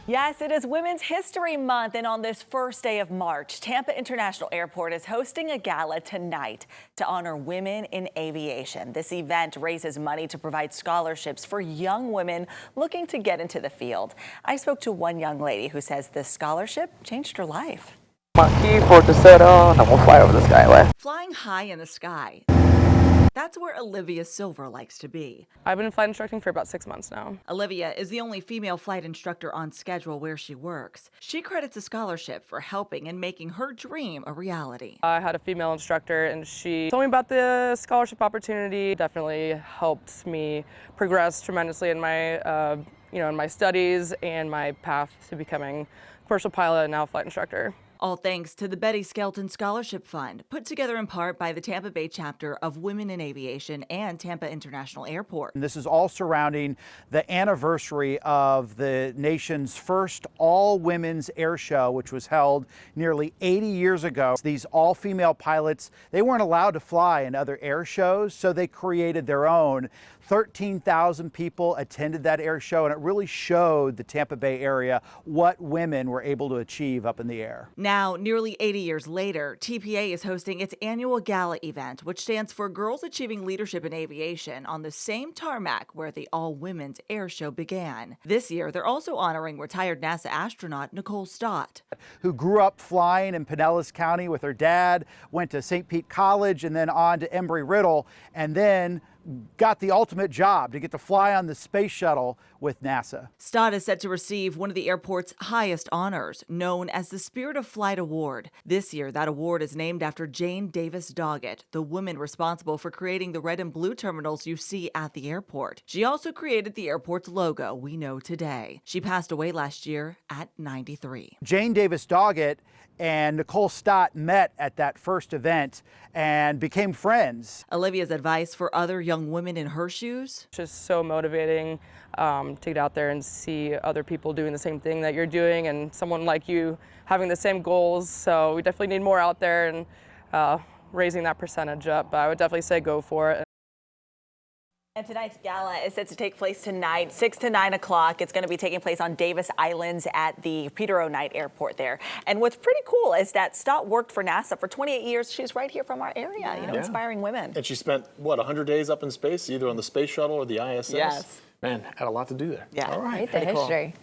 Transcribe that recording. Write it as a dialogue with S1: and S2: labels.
S1: Yes, it is Women's History Month, and on this first day of March, Tampa International Airport is hosting a gala tonight to honor women in aviation. This event raises money to provide scholarships for young women looking to get into the field. I spoke to one young lady who says this scholarship changed her life.
S2: My keyboard to set on, I'm gonna fly over the skyway.
S1: Flying high in the sky. That's where Olivia Silver likes to be.
S2: I've been flight instructing for about 6 months now.
S1: Olivia is the only female flight instructor on schedule where she works. She credits a scholarship for helping and making her dream a reality.
S2: I had a female instructor and she told me about the scholarship opportunity. Definitely helped me progress tremendously in my, in my studies and my path to becoming a commercial pilot and now flight instructor.
S1: All thanks to the Betty Skelton Scholarship Fund, put together in part by the Tampa Bay chapter of Women in Aviation and Tampa International Airport.
S3: And this is all surrounding the anniversary of the nation's first all-women's air show, which was held nearly 80 years ago. These all-female pilots, they weren't allowed to fly in other air shows, so they created their own. 13,000 people attended that air show, and it really showed the Tampa Bay area what women were able to achieve up in the air.
S1: Now, nearly 80 years later, TPA is hosting its annual gala event, which stands for Girls Achieving Leadership in Aviation, on the same tarmac where the all-women's air show began. This year, they're also honoring retired NASA astronaut Nicole Stott,
S3: who grew up flying in Pinellas County with her dad, went to St. Pete College and then on to Embry-Riddle, and then got the ultimate job to get to fly on the space shuttle with NASA.
S1: Stott is set to receive one of the airport's highest honors, known as the Spirit of Flight Award. This year, that award is named after Jane Davis Doggett, the woman responsible for creating the red and blue terminals you see at the airport. She also created the airport's logo we know today. She passed away last year at 93.
S3: Jane Davis Doggett and Nicole Stott met at that first event and became friends.
S1: Olivia's advice for other young women in her shoes?
S2: Just so motivating to get out there and see other people doing the same thing that you're doing and someone like you having the same goals. So we definitely need more out there and raising that percentage up. But I would definitely say go for it.
S1: And tonight's gala is set to take place tonight, 6 to 9 o'clock. It's going to be taking place on Davis Islands at the Peter O. Knight Airport there. And what's pretty cool is that Stott worked for NASA for 28 years. She's right here from our area, inspiring women.
S4: And she spent, what, 100 days up in space, either on the space shuttle or the ISS?
S1: Yes.
S4: Man, had a lot to do there.
S1: Yeah.
S4: All right.
S5: Great, the history.